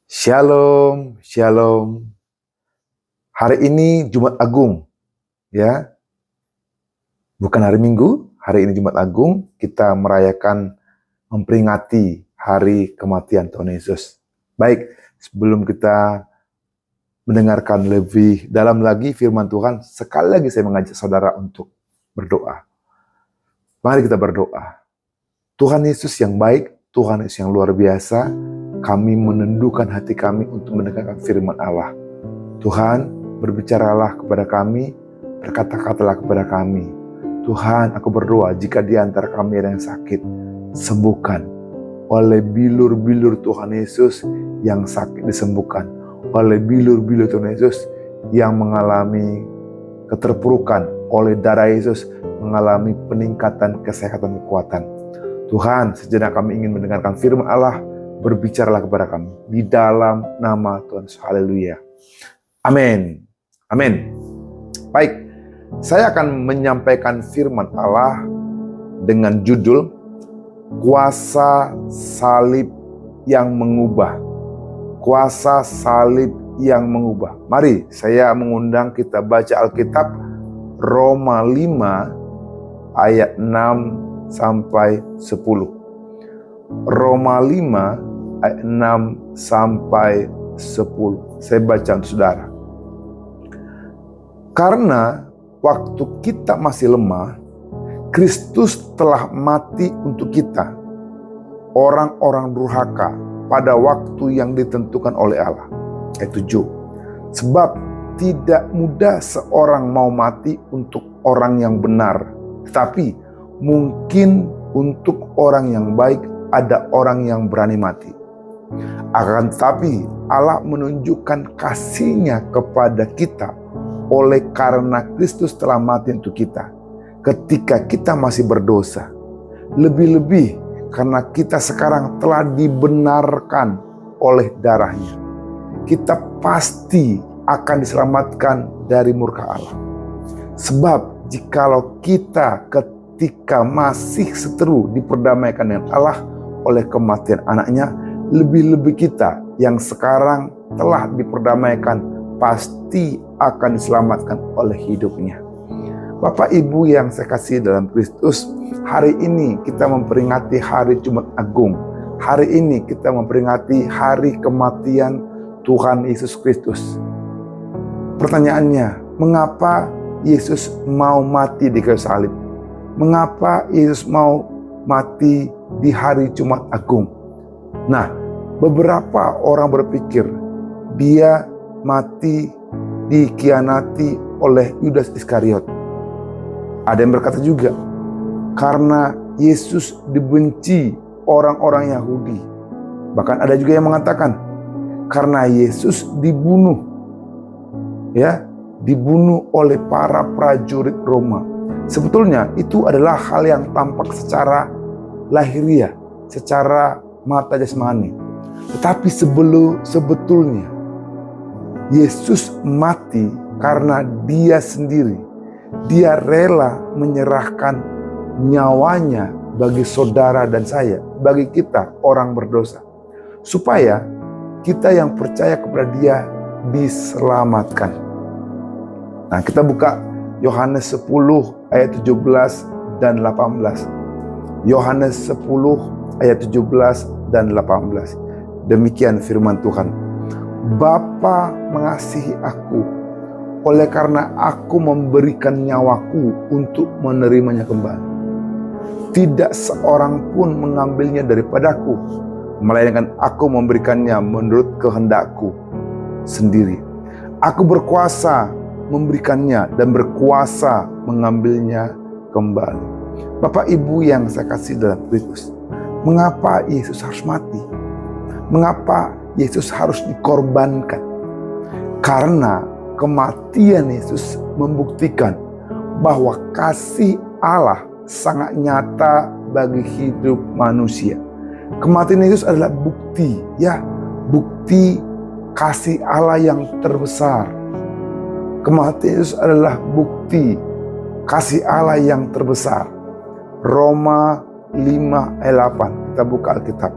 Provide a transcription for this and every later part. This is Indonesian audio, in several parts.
Shalom, shalom. Hari ini Jumat Agung, ya. Bukan hari Minggu, hari ini Jumat Agung, kita merayakan, memperingati hari kematian Tuhan Yesus. Baik, sebelum kita mendengarkan lebih dalam lagi firman Tuhan, sekali lagi saya mengajak saudara untuk berdoa. Mari kita berdoa. Tuhan Yesus yang baik, Tuhan Yesus yang luar biasa, kami menundukkan hati kami untuk mendengarkan firman Allah. Tuhan, berbicaralah kepada kami, berkata-katalah kepada kami. Tuhan, aku berdoa jika di antara kami ada yang sakit, sembuhkan. Oleh bilur-bilur Tuhan Yesus yang sakit disembuhkan. Oleh bilur-bilur Tuhan Yesus yang mengalami keterpurukan, oleh darah Yesus mengalami peningkatan kesehatan kekuatan. Tuhan, sejenak kami ingin mendengarkan firman Allah, berbicaralah kepada kami di dalam nama Tuhan Yesus. Haleluya. Amin. Amin. Baik, saya akan menyampaikan firman Allah dengan judul Kuasa Salib yang Mengubah. Kuasa Salib yang Mengubah. Mari saya mengundang kita baca Alkitab Roma 5 ayat 6 sampai 10. Roma 5 ayat 6 sampai 10. Saya baca untuk saudara. Karena waktu kita masih lemah, Kristus telah mati untuk kita, orang-orang durhaka, pada waktu yang ditentukan oleh Allah. Ayat 7. Sebab tidak mudah seorang mau mati untuk orang yang benar, tetapi mungkin untuk orang yang baik ada orang yang berani mati. Akan tetapi Allah menunjukkan kasih-Nya kepada kita oleh karena Kristus telah mati untuk kita ketika kita masih berdosa. Lebih-lebih karena kita sekarang telah dibenarkan oleh darah-Nya, kita pasti akan diselamatkan dari murka Allah. Sebab jikalau kita ketika masih seteru diperdamaikan dengan Allah oleh kematian anaknya, lebih-lebih kita yang sekarang telah diperdamaikan pasti akan diselamatkan oleh hidupnya. Bapak Ibu yang saya kasih dalam Kristus, hari ini kita memperingati hari Jumat Agung. Hari ini kita memperingati hari kematian Tuhan Yesus Kristus. Pertanyaannya, mengapa Yesus mau mati di kayu salib? Mengapa Yesus mau mati di hari Jumat Agung? Nah, beberapa orang berpikir dia mati dikhianati oleh Yudas Iskariot. Ada yang berkata juga karena Yesus dibenci orang-orang Yahudi. Bahkan ada juga yang mengatakan karena Yesus dibunuh, dibunuh oleh para prajurit Roma. Sebetulnya itu adalah hal yang tampak secara lahiriah, secara mata jasmani. Tetapi sebetulnya Yesus mati karena Dia sendiri. Dia rela menyerahkan nyawanya bagi saudara dan saya, bagi kita orang berdosa, supaya kita yang percaya kepada Dia diselamatkan. Nah, kita buka Yohanes 10 ayat 17 dan 18. Yohanes 10 ayat 17 dan 18. Demikian firman Tuhan. Bapa mengasihi aku, oleh karena aku memberikan nyawaku untuk menerimanya kembali. Tidak seorang pun mengambilnya daripadaku, melainkan aku memberikannya menurut kehendakku sendiri. Aku berkuasa memberikannya dan berkuasa mengambilnya kembali. Bapak Ibu yang saya kasih dalam Kristus, mengapa Yesus harus mati? Mengapa Yesus harus dikorbankan? Karena kematian Yesus membuktikan bahwa kasih Allah sangat nyata bagi hidup manusia. Kematian Yesus adalah bukti, bukti kasih Allah yang terbesar. Kematian Yesus adalah bukti kasih Allah yang terbesar. Roma 5 ayat 8. Kita buka Alkitab.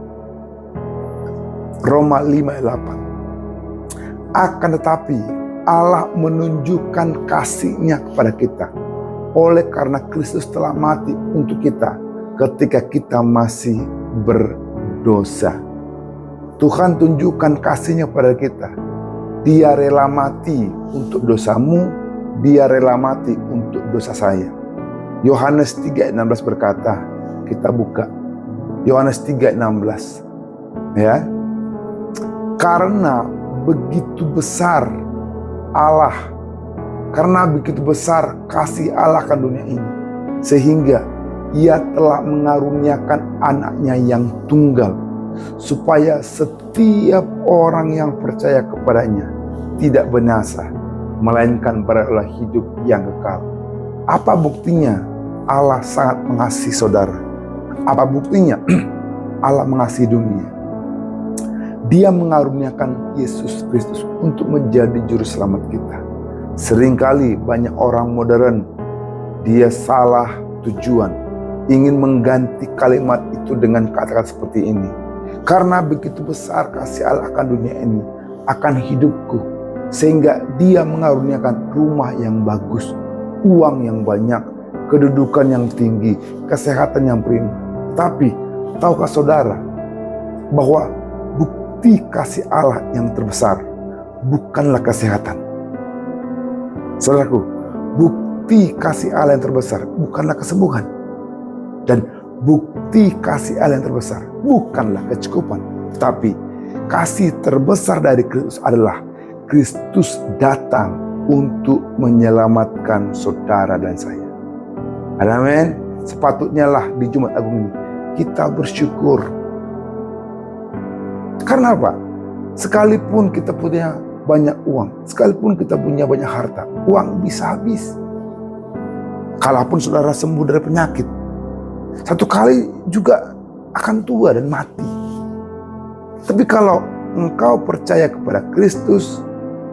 Roma 5 ayat 8. Akan tetapi Allah menunjukkan kasih-Nya kepada kita oleh karena Kristus telah mati untuk kita ketika kita masih berdosa. Tuhan tunjukkan kasih-Nya pada kita. Dia rela mati untuk dosamu, Dia rela mati untuk dosa saya. Yohanes 3 ayat 16 berkata, kita buka Yohanes 3 ayat 16. Ya. Karena begitu besar Allah, karena begitu besar kasih Allah akan dunia ini, sehingga Ia telah mengaruniakan anaknya yang tunggal, supaya setiap orang yang percaya kepadanya tidak binasa, melainkan beroleh hidup yang kekal. Apa buktinya Allah sangat mengasihi saudara? Apa buktinya Allah mengasihi dunia? Dia mengaruniakan Yesus Kristus untuk menjadi juru selamat kita. Seringkali banyak orang modern, dia salah tujuan, ingin mengganti kalimat itu dengan kata-kata seperti ini. Karena begitu besar kasih Allah akan dunia ini, akan hidupku, sehingga Dia mengaruniakan rumah yang bagus, uang yang banyak, kedudukan yang tinggi, kesehatan yang prima. Tapi tahukah saudara bahwa bukti kasih Allah yang terbesar bukanlah kesehatan? Saudaraku, bukti kasih Allah yang terbesar bukanlah kesembuhan. Dan bukti kasih Allah yang terbesar bukanlah kecukupan. Tapi kasih terbesar dari Kristus adalah Kristus datang untuk menyelamatkan saudara dan saya. Amin. Sepatutnya lah di Jumat Agung ini kita bersyukur. Karena apa? Sekalipun kita punya banyak uang, sekalipun kita punya banyak harta, uang bisa habis. Kalaupun saudara sembuh dari penyakit, satu kali juga akan tua dan mati. Tapi kalau engkau percaya kepada Kristus,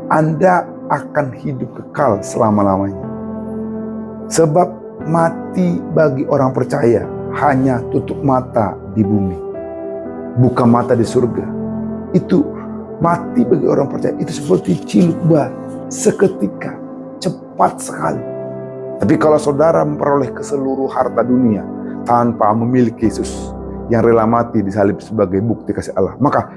Anda akan hidup kekal selama-lamanya. Sebab mati bagi orang percaya hanya tutup mata di bumi, buka mata di surga. Itu mati bagi orang percaya itu seperti ciluk bal, seketika, cepat sekali. Tapi kalau saudara memperoleh keseluruh harta dunia tanpa memiliki Yesus yang rela mati disalib sebagai bukti kasih Allah, maka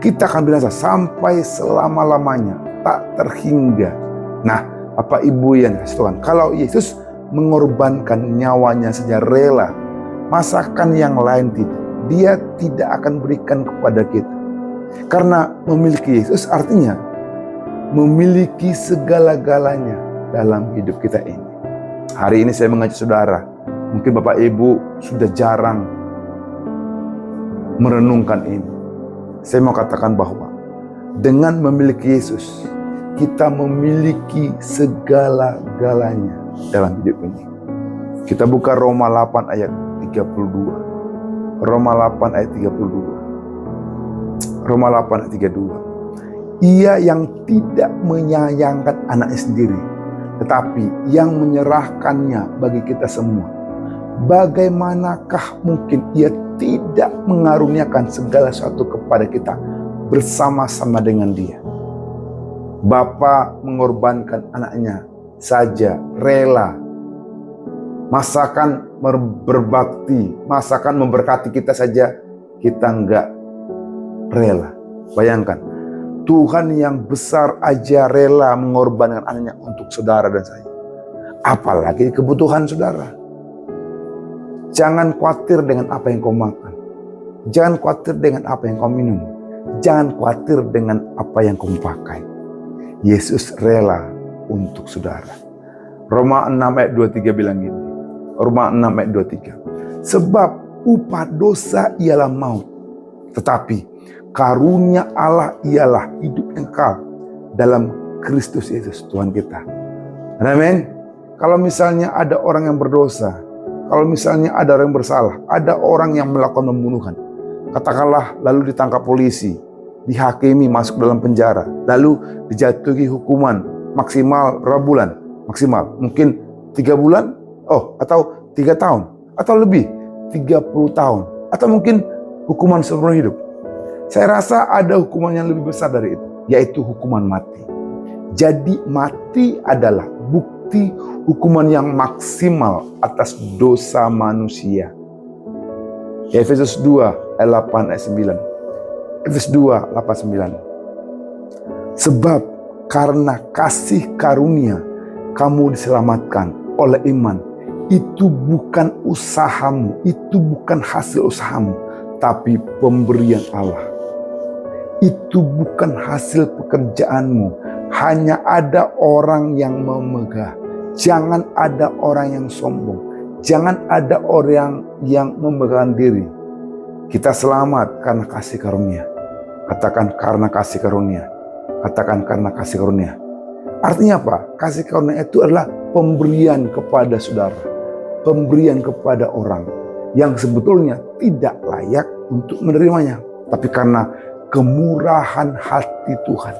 kita akan binasa sampai selama-lamanya, tak terhingga. Nah, Bapak Ibu yang dikasihi Tuhan, kalau Yesus mengorbankan nyawanya saja rela, masakan yang lain tidak, Dia tidak akan berikan kepada kita. Karena memiliki Yesus artinya memiliki segala-galanya dalam hidup kita ini. Hari ini saya mengajak saudara, mungkin Bapak Ibu sudah jarang merenungkan ini. Saya mau katakan bahwa dengan memiliki Yesus, kita memiliki segala-galanya dalam hidup ini. Kita buka Roma 8 ayat 32. Roma 8 ayat 32. Roma 8 ayat 32. Ia yang tidak menyayangkan anaknya sendiri, tetapi yang menyerahkannya bagi kita semua, bagaimanakah mungkin Ia tidak mengaruniakan segala sesuatu kepada kita bersama-sama dengan Dia? Bapa mengorbankan anaknya saja rela, masakan berbakti, masakan memberkati kita saja kita enggak rela. Bayangkan, Tuhan yang besar aja rela mengorbankan anaknya untuk saudara dan saya. Apalagi kebutuhan saudara. Jangan khawatir dengan apa yang kau makan. Jangan khawatir dengan apa yang kau minum. Jangan khawatir dengan apa yang kau pakai. Yesus rela untuk saudara. Roma 6 ayat 23 bilang gini. Roma 6 ayat 23. Sebab upah dosa ialah maut. Tetapi karunia Allah ialah hidup yang kekal dalam Kristus Yesus Tuhan kita. Amin. Kalau misalnya ada orang yang berdosa, kalau misalnya ada orang yang bersalah, ada orang yang melakukan pembunuhan, katakanlah lalu ditangkap polisi, dihakimi masuk dalam penjara, lalu dijatuhi hukuman maksimal berapa bulan? Maksimal mungkin 3 bulan, atau 3 tahun. atau lebih, 30 tahun, atau mungkin hukuman seumur hidup. Saya rasa ada hukuman yang lebih besar dari itu, yaitu hukuman mati. Jadi mati adalah bukti hukuman yang maksimal atas dosa manusia. Efesus 2 ayat 8 ayat 9. Efesus 2 8 9. Sebab karena kasih karunia kamu diselamatkan oleh iman. Itu bukan usahamu, itu bukan hasil usahamu, tapi pemberian Allah. Itu bukan hasil pekerjaanmu, hanya ada orang yang memegah. Jangan ada orang yang sombong, jangan ada orang yang memegahkan diri. Kita selamat karena kasih karunia. Katakan karena kasih karunia. Katakan karena kasih karunia. Artinya apa? Kasih karunia itu adalah pemberian kepada saudara, pemberian kepada orang yang sebetulnya tidak layak untuk menerimanya, tapi karena kemurahan hati Tuhan.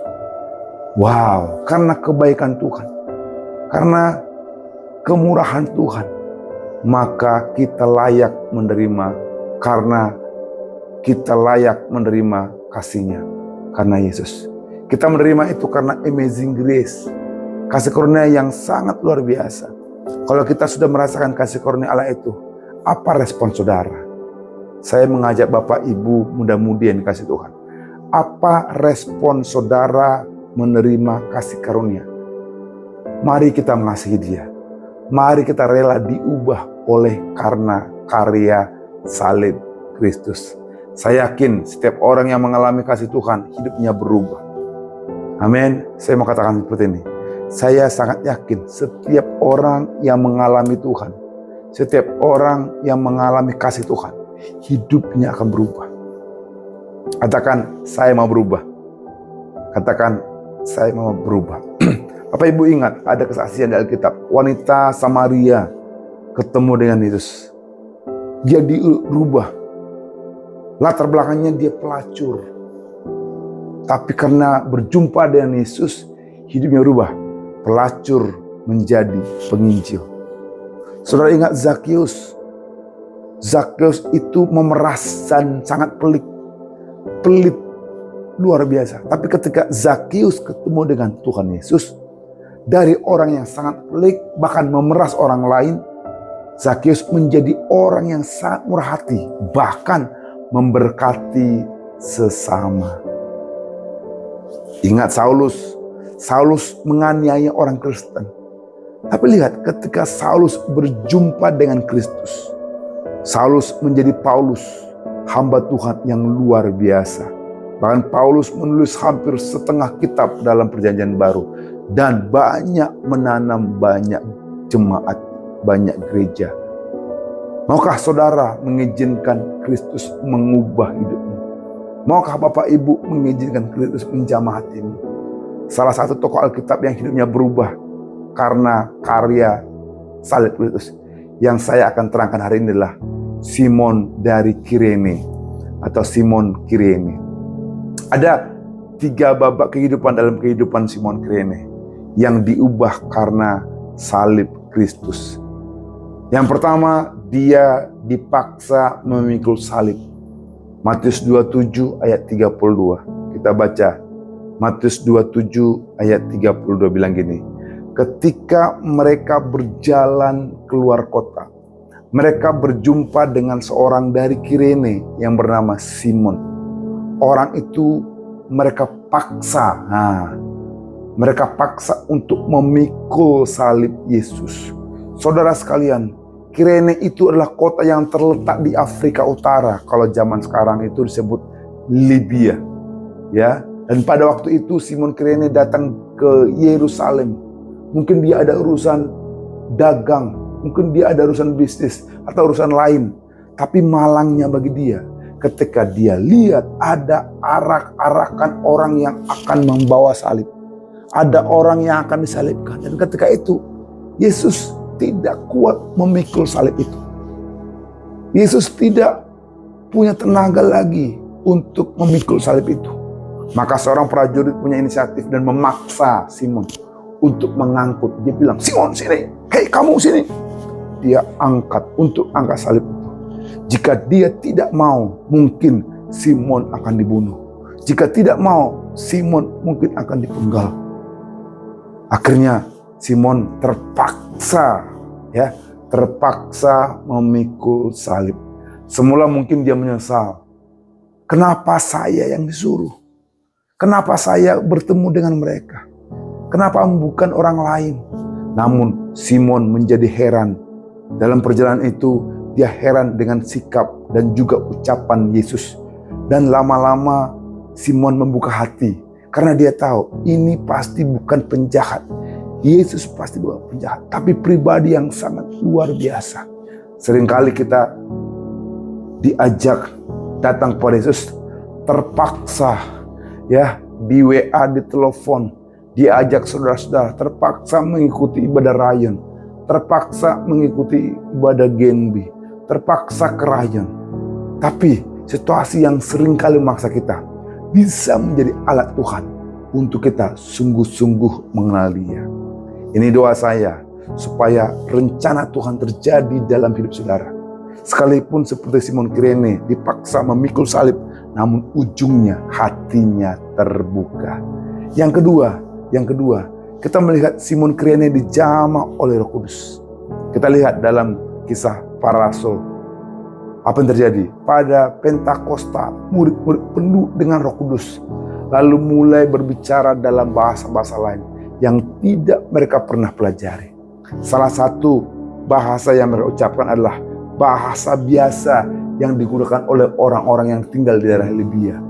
Wow, karena kebaikan Tuhan, karena kemurahan Tuhan, maka kita layak menerima, karena kita layak menerima kasih-Nya karena Yesus. Kita menerima itu karena amazing grace, kasih karunia yang sangat luar biasa. Kalau kita sudah merasakan kasih karunia Allah itu, apa respon saudara? Saya mengajak Bapak Ibu muda-mudi yang dikasih Tuhan. Apa respon saudara menerima kasih karunia? Mari kita mengasihi Dia. Mari kita rela diubah oleh karena karya salib Kristus. Saya yakin setiap orang yang mengalami kasih Tuhan, hidupnya berubah. Amin. Saya mau katakan seperti ini. Saya sangat yakin setiap orang yang mengalami Tuhan, setiap orang yang mengalami kasih Tuhan, hidupnya akan berubah. Katakan, saya mau berubah. Katakan, saya mau berubah. Bapak Ibu ingat, ada kesaksian di Alkitab. Wanita Samaria ketemu dengan Yesus. Dia dirubah. Latar belakangnya dia pelacur. Tapi karena berjumpa dengan Yesus, hidupnya berubah. Pelacur menjadi penginjil. Saudara ingat Zakius. Zakius itu memeras dan sangat pelit luar biasa. Tapi ketika Zakius ketemu dengan Tuhan Yesus, dari orang yang sangat pelit bahkan memeras orang lain, Zakius menjadi orang yang sangat murah hati, bahkan memberkati sesama. Ingat Saulus menganiaya orang Kristen. Tapi lihat, ketika Saulus berjumpa dengan Kristus, Saulus menjadi Paulus, hamba Tuhan yang luar biasa. Bahkan Paulus menulis hampir setengah kitab dalam Perjanjian Baru. Dan banyak menanam banyak jemaat, banyak gereja. Maukah saudara mengizinkan Kristus mengubah hidupmu? Maukah Bapak Ibu mengizinkan Kristus menjamah hatimu? Salah satu tokoh Alkitab yang hidupnya berubah karena karya salib Kristus yang saya akan terangkan hari ini adalah Simon dari Kirene atau Simon Kirene. Ada 3 babak kehidupan dalam kehidupan Simon Kirene yang diubah karena salib Kristus. Yang pertama, dia dipaksa memikul salib. Matius 27 ayat 32. Kita baca. Matius 27 ayat 32 bilang gini. Ketika mereka berjalan keluar kota, mereka berjumpa dengan seorang dari Kirene yang bernama Simon. Orang itu mereka paksa. Mereka paksa untuk memikul salib Yesus. Saudara sekalian, Kirene itu adalah kota yang terletak di Afrika Utara. Kalau zaman sekarang itu disebut Libya. Ya, dan pada waktu itu Simon Kirene datang ke Yerusalem. Mungkin dia ada urusan dagang, mungkin dia ada urusan bisnis atau urusan lain. Tapi malangnya bagi dia, ketika dia lihat ada arak-arakan orang yang akan membawa salib. Ada orang yang akan disalibkan. Dan ketika itu, Yesus tidak kuat memikul salib itu. Yesus tidak punya tenaga lagi untuk memikul salib itu. Maka seorang prajurit punya inisiatif dan memaksa Simon untuk mengangkut. Dia bilang, Simon sini, hei kamu sini. dia angkat untuk angkat salib itu. Jika dia tidak mau, mungkin Simon akan dibunuh. Jika tidak mau, Simon mungkin akan dipenggal. Akhirnya Simon terpaksa memikul salib. Semula mungkin dia menyesal. Kenapa saya yang disuruh? Kenapa saya bertemu dengan mereka? Kenapa bukan orang lain? Namun Simon menjadi heran. Dalam perjalanan itu dia heran dengan sikap dan juga ucapan Yesus. Dan lama-lama Simon membuka hati. Karena dia tahu ini pasti bukan penjahat. Yesus pasti bukan penjahat. Tapi pribadi yang sangat luar biasa. Seringkali kita diajak datang kepada Yesus terpaksa, di WA, di telepon, diajak saudara-saudara, terpaksa mengikuti ibadah rayon, terpaksa mengikuti ibadah genbi, terpaksa ke rayon. Tapi situasi yang seringkali memaksa kita bisa menjadi alat Tuhan untuk kita sungguh-sungguh mengenal Dia. Ini doa saya supaya rencana Tuhan terjadi dalam hidup saudara. Sekalipun seperti Simon Kirene dipaksa memikul salib, namun ujungnya hatinya terbuka. Yang kedua, kita melihat Simon Kirene dijamah oleh Roh Kudus. Kita lihat dalam kisah para rasul. Apa yang terjadi? Pada Pentakosta, murid-murid penuh dengan Roh Kudus. Lalu mulai berbicara dalam bahasa-bahasa lain yang tidak mereka pernah pelajari. Salah satu bahasa yang mereka ucapkan adalah bahasa biasa yang digunakan oleh orang-orang yang tinggal di daerah Libya.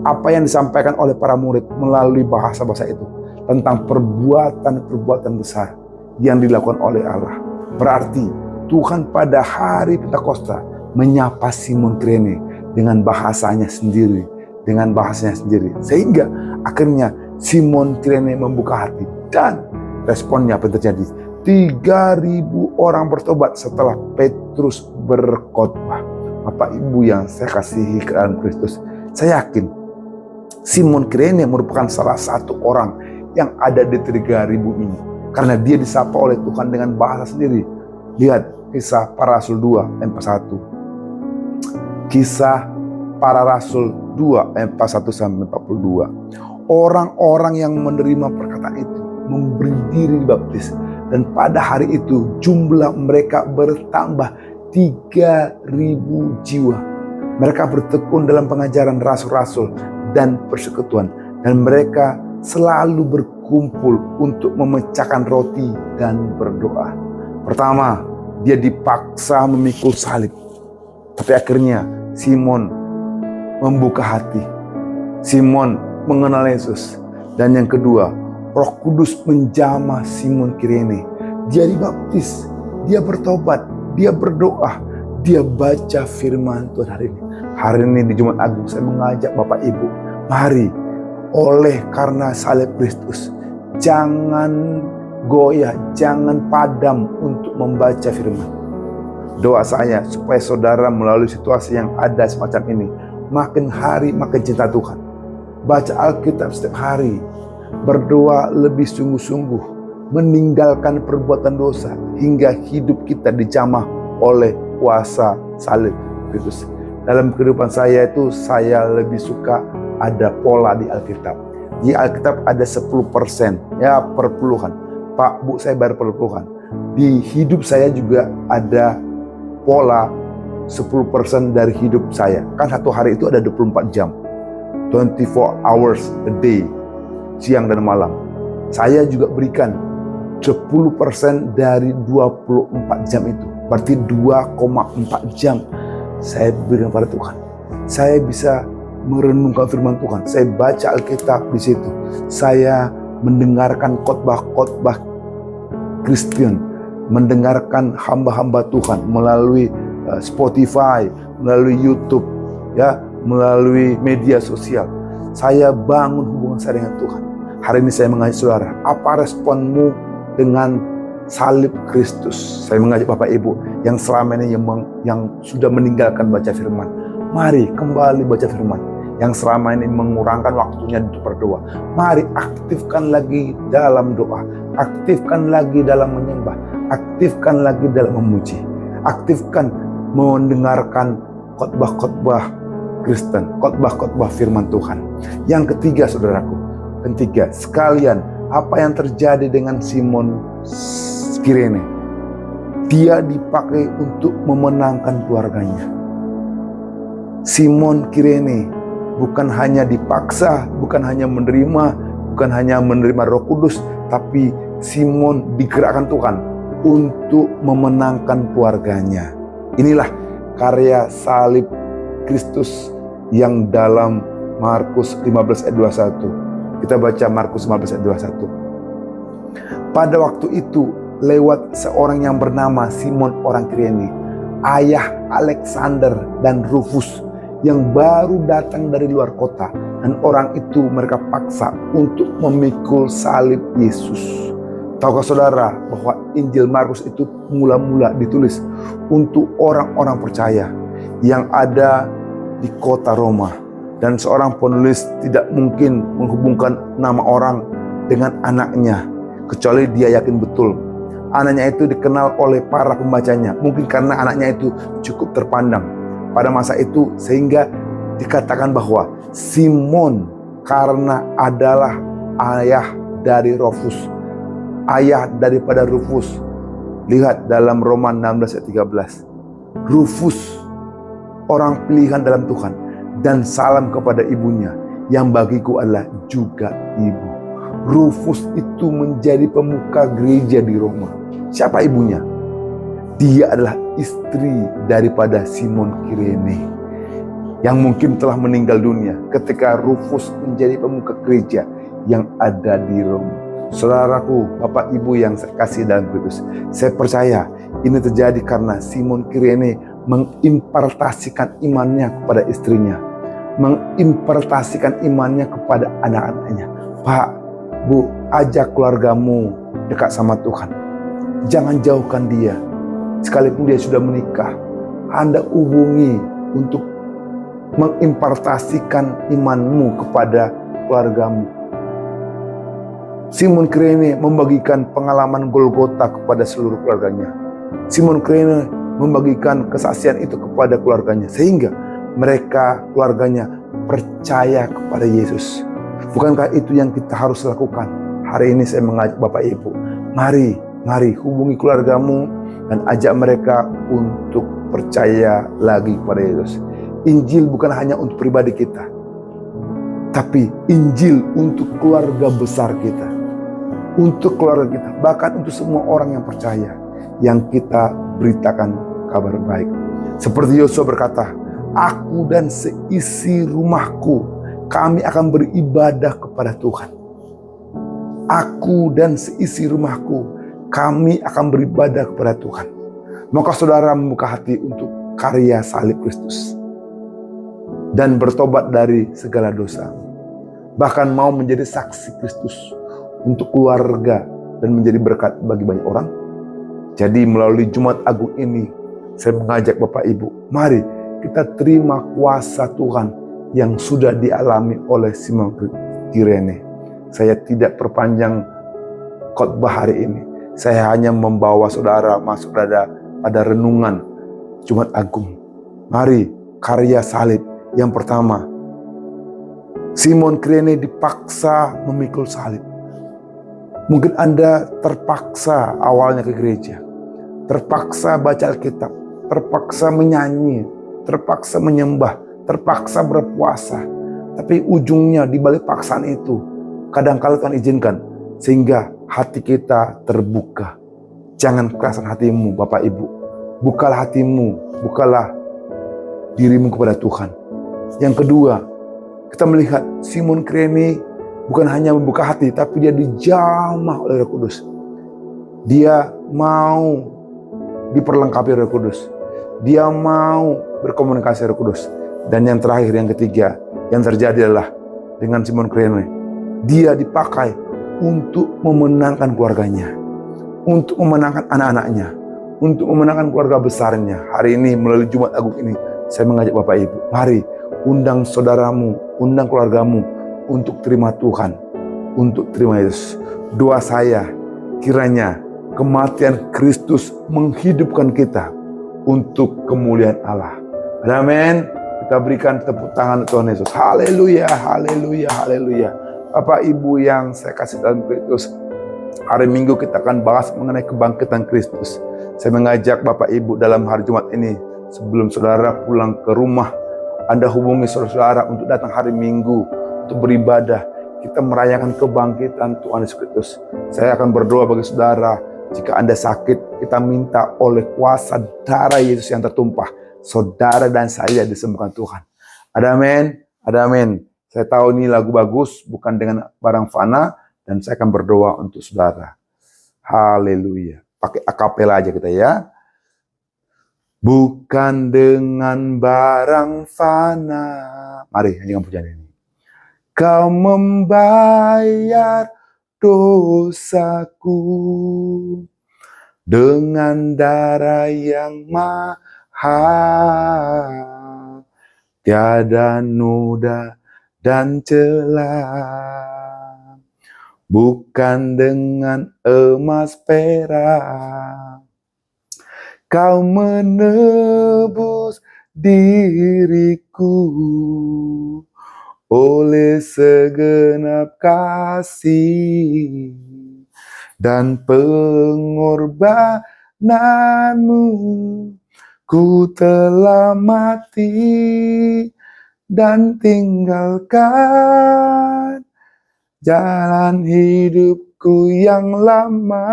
Apa yang disampaikan oleh para murid melalui bahasa-bahasa itu tentang perbuatan-perbuatan besar yang dilakukan oleh Allah. Berarti Tuhan pada hari Pentakosta menyapa Simon Kirene dengan bahasanya sendiri, sehingga akhirnya Simon Kirene membuka hati dan responnya apa yang terjadi? 3.000 orang bertobat setelah Petrus berkhotbah. Bapak Ibu yang saya kasihi ke dalam Kristus, saya yakin Simon Kirene merupakan salah satu orang yang ada di 3.000 ini. Karena dia disapa oleh Tuhan dengan bahasa sendiri. Lihat kisah para Rasul 2 ayat 41. Kisah para Rasul 2 ayat 41 sampai 42. Orang-orang yang menerima perkataan itu memberi diri dibaptis. Dan pada hari itu jumlah mereka bertambah 3.000 jiwa. Mereka bertekun dalam pengajaran rasul-rasul dan persekutuan. Dan mereka selalu berkumpul untuk memecahkan roti dan berdoa. Pertama, dia dipaksa memikul salib. Tapi akhirnya Simon membuka hati. Simon mengenal Yesus. Dan yang kedua, Roh Kudus menjamah Simon Kirene. Dia dibaptis, dia bertobat, dia berdoa, dia baca firman Tuhan hari ini. Hari ini di Jumat Agung saya mengajak Bapak Ibu, mari oleh karena salib Kristus, jangan goyah, jangan padam untuk membaca firman. Doa saya supaya saudara melalui situasi yang ada semacam ini, makin hari makin cinta Tuhan. Baca Alkitab setiap hari, berdoa lebih sungguh-sungguh, meninggalkan perbuatan dosa hingga hidup kita dijamah oleh kuasa salib Kristus. Dalam kehidupan saya itu saya lebih suka ada pola di Alkitab. Di Alkitab ada 10%, perpuluhan. Pak, Bu, saya bayar perpuluhan. Di hidup saya juga ada pola 10% dari hidup saya. Kan satu hari itu ada 24 jam. 24 hours a day. Siang dan malam. Saya juga berikan 10% dari 24 jam itu. Berarti 2,4 jam saya berikan pada Tuhan. Saya bisa merenungkan firman Tuhan. Saya baca Alkitab di situ. Saya mendengarkan khotbah-khotbah Kristen, mendengarkan hamba-hamba Tuhan melalui Spotify, melalui YouTube, melalui media sosial. Saya bangun hubungan saya dengan Tuhan. Hari ini saya mengajak saudara, apa responmu dengan salib Kristus? Saya mengajak Bapak Ibu yang selama ini yang sudah meninggalkan baca firman. Mari kembali baca firman. yang selama ini mengurangkan waktunya untuk berdoa. Mari aktifkan lagi dalam doa, aktifkan lagi dalam menyembah, aktifkan lagi dalam memuji, aktifkan mendengarkan khotbah-khotbah Kristen, khotbah-khotbah firman Tuhan. Yang ketiga, saudaraku, sekalian apa yang terjadi dengan Simon Kirene? Dia dipakai untuk memenangkan keluarganya. Simon Kirene bukan hanya dipaksa, bukan hanya menerima Roh Kudus, tapi Simon digerakkan Tuhan untuk memenangkan keluarganya. Inilah karya salib Kristus yang dalam Markus 15 ayat 21. Kita baca Markus 15 ayat 21. Pada waktu itu lewat seorang yang bernama Simon orang Kirene, ayah Alexander dan Rufus, yang baru datang dari luar kota, dan orang itu mereka paksa untuk memikul salib Yesus. Tahukah saudara bahwa Injil Markus itu mula-mula ditulis untuk orang-orang percaya yang ada di kota Roma, dan seorang penulis tidak mungkin menghubungkan nama orang dengan anaknya kecuali dia yakin betul anaknya itu dikenal oleh para pembacanya, mungkin karena anaknya itu cukup terpandang pada masa itu, sehingga dikatakan bahwa Simon karena adalah ayah dari Rufus, ayah daripada Rufus. Lihat dalam Roma 16 ayat 13. Rufus orang pilihan dalam Tuhan, dan salam kepada ibunya yang bagiku adalah juga ibu. Rufus itu menjadi pemuka gereja di Roma. Siapa ibunya? Dia adalah istri daripada Simon Kirene yang mungkin telah meninggal dunia ketika Rufus menjadi pemuka gereja yang ada di Roma. Saudaraku, Bapak Ibu yang saya kasih dalam Kristus, saya percaya ini terjadi karena Simon Kirene mengimpartasikan imannya kepada istrinya, mengimpartasikan imannya kepada anak-anaknya. Pak, Bu, ajak keluargamu dekat sama Tuhan. Jangan jauhkan dia. Sekalipun dia sudah menikah, Anda hubungi untuk mengimpartasikan imanmu kepada keluargamu. Simon Kirene membagikan pengalaman Golgota kepada seluruh keluarganya. Simon Kirene membagikan kesaksian itu kepada keluarganya, sehingga mereka, keluarganya, percaya kepada Yesus. Bukankah itu yang kita harus lakukan? Hari ini saya mengajak Bapak Ibu, mari hubungi keluargamu dan ajak mereka untuk percaya lagi kepada Yesus. Injil bukan hanya untuk pribadi kita, tapi Injil untuk keluarga besar kita, untuk keluarga kita, bahkan untuk semua orang yang percaya, yang kita beritakan kabar baik. Seperti Yosua berkata, aku dan seisi rumahku, kami akan beribadah kepada Tuhan. Aku dan seisi rumahku, kami akan beribadah kepada Tuhan. Maka saudara membuka hati untuk karya salib Kristus dan bertobat dari segala dosa. Bahkan mau menjadi saksi Kristus untuk keluarga dan menjadi berkat bagi banyak orang. Jadi melalui Jumat Agung ini, saya mengajak Bapak Ibu, mari kita terima kuasa Tuhan yang sudah dialami oleh Simon Kirene. Saya tidak perpanjang khotbah hari ini. Saya hanya membawa saudara masuk pada renungan Jumat Agung. Mari karya salib. Yang pertama, Simon Kirene dipaksa memikul salib. Mungkin Anda terpaksa awalnya ke gereja, terpaksa baca Alkitab, terpaksa menyanyi, terpaksa menyembah, terpaksa berpuasa. Tapi ujungnya di balik paksaan itu, kadang-kala Tuhan izinkan sehingga hati kita terbuka. Jangan kerasan hatimu, Bapak Ibu. Bukalah hatimu, bukalah dirimu kepada Tuhan. Yang kedua, kita melihat Simon Kirene bukan hanya membuka hati, tapi dia dijamah oleh Roh Kudus. Dia mau diperlengkapi Roh Kudus. Dia mau berkomunikasi Roh Kudus. Dan yang terakhir, yang ketiga, yang terjadi adalah dengan Simon Kirene, dia dipakai untuk memenangkan keluarganya, untuk memenangkan anak-anaknya, untuk memenangkan keluarga besarnya. Hari ini melalui Jumat Agung ini, saya mengajak Bapak Ibu, mari undang saudaramu, undang keluargamu untuk terima Tuhan, untuk terima Yesus. Doa saya, kiranya kematian Kristus menghidupkan kita untuk kemuliaan Allah. Amin. Kita berikan tepuk tangan Tuhan Yesus. Haleluya, haleluya, haleluya. Bapak Ibu yang saya kasih dalam Kristus, hari Minggu kita akan bahas mengenai kebangkitan Kristus. Saya mengajak Bapak Ibu dalam hari Jumat ini, sebelum saudara pulang ke rumah, Anda hubungi saudara untuk datang hari Minggu untuk beribadah. Kita merayakan kebangkitan Tuhan Yesus Kristus. Saya akan berdoa bagi saudara. Jika Anda sakit, kita minta oleh kuasa darah Yesus yang tertumpah, saudara dan saya disembuhkan Tuhan. Ada amin, ada amin. Saya tahu ini lagu bagus, bukan dengan barang fana, dan saya akan berdoa untuk saudara. Haleluya. Pakai akapela aja kita ya. Bukan dengan barang fana. Mari nyanyikan pujian ini. Kau membayar dosaku dengan darah yang mahal, tiada noda dan celah, bukan dengan emas perak. Kau menebus diriku oleh segenap kasih dan pengorbananmu. Ku telah mati dan tinggalkan jalan hidupku yang lama.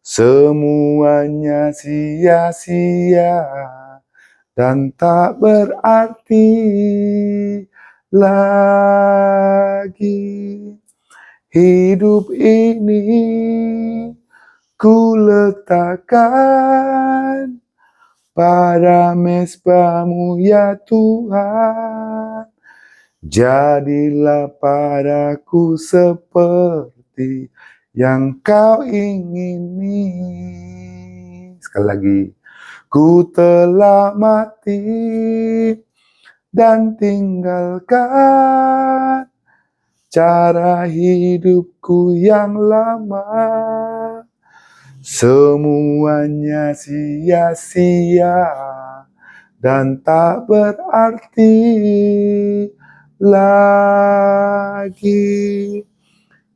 Semuanya sia-sia dan tak berarti lagi. Hidup ini ku letakkan pada mezbah-Mu ya Tuhan. Jadilah padaku seperti yang Kau ingini. Sekali lagi. Ku telah mati dan tinggalkan cara hidupku yang lama. Semuanya sia-sia dan tak berarti lagi.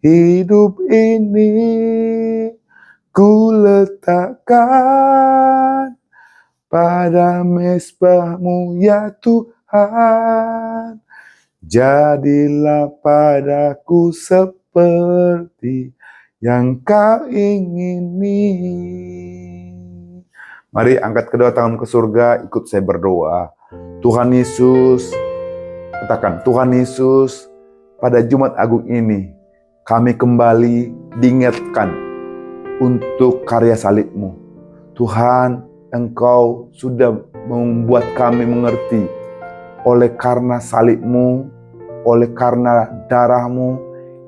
Hidup ini ku letakkan pada mezbah-Mu ya Tuhan. Jadilah padaku seperti yang Kau ingini. Mari angkat kedua tangan ke surga, ikut saya berdoa. Tuhan Yesus, katakan, Tuhan Yesus, pada Jumat Agung ini, kami kembali diingatkan untuk karya salib-Mu. Tuhan, Engkau sudah membuat kami mengerti, oleh karena salib-Mu, oleh karena darah-Mu,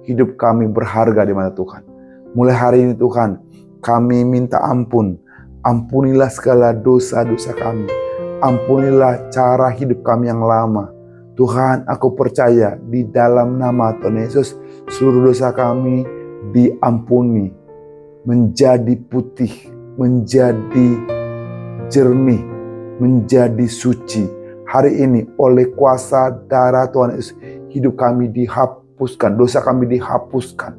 hidup kami berharga di mata Tuhan. Mulai hari ini Tuhan, kami minta ampun. Ampunilah segala dosa-dosa kami. Ampunilah cara hidup kami yang lama. Tuhan, aku percaya di dalam nama Tuhan Yesus, seluruh dosa kami diampuni. Menjadi putih, menjadi jernih, menjadi suci. Hari ini oleh kuasa darah Tuhan Yesus, hidup kami dihapuskan, dosa kami dihapuskan.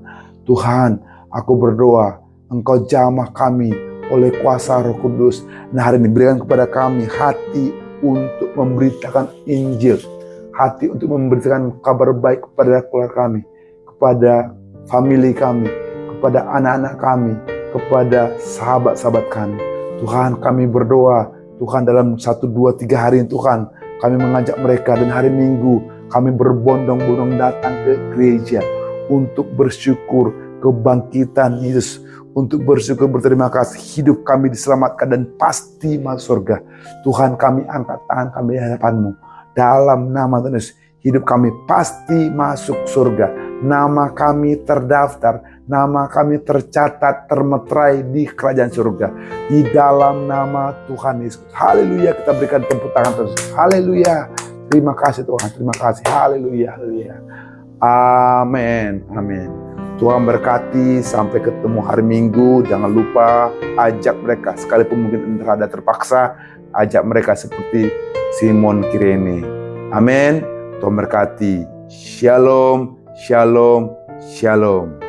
Tuhan, aku berdoa, Engkau jamah kami oleh kuasa Roh Kudus. Nah, hari ini berikan kepada kami hati untuk memberitakan Injil, hati untuk memberitakan kabar baik kepada keluarga kami, kepada family kami, kepada anak-anak kami, kepada sahabat-sahabat kami. Tuhan, kami berdoa, Tuhan, dalam 1, 2, 3 hari ini Tuhan, kami mengajak mereka, dan hari Minggu kami berbondong-bondong datang ke gereja untuk bersyukur kebangkitan Yesus, untuk bersyukur berterima kasih hidup kami diselamatkan dan pasti masuk surga. Tuhan, kami angkat tangan kami di hadapan-Mu. Dalam nama Tuhan Yesus, hidup kami pasti masuk surga. Nama kami terdaftar, nama kami tercatat, termeterai di kerajaan surga. Di dalam nama Tuhan Yesus. Haleluya, kita berikan tepuk tangan terus. Haleluya. Terima kasih Tuhan, terima kasih. Haleluya, haleluya. Amin, amin. Tuhan berkati, sampai ketemu hari Minggu. Jangan lupa ajak mereka, sekalipun mungkin rada terpaksa, ajak mereka seperti Simon Kirene. Amin. Tuhan berkati. Shalom, shalom, shalom.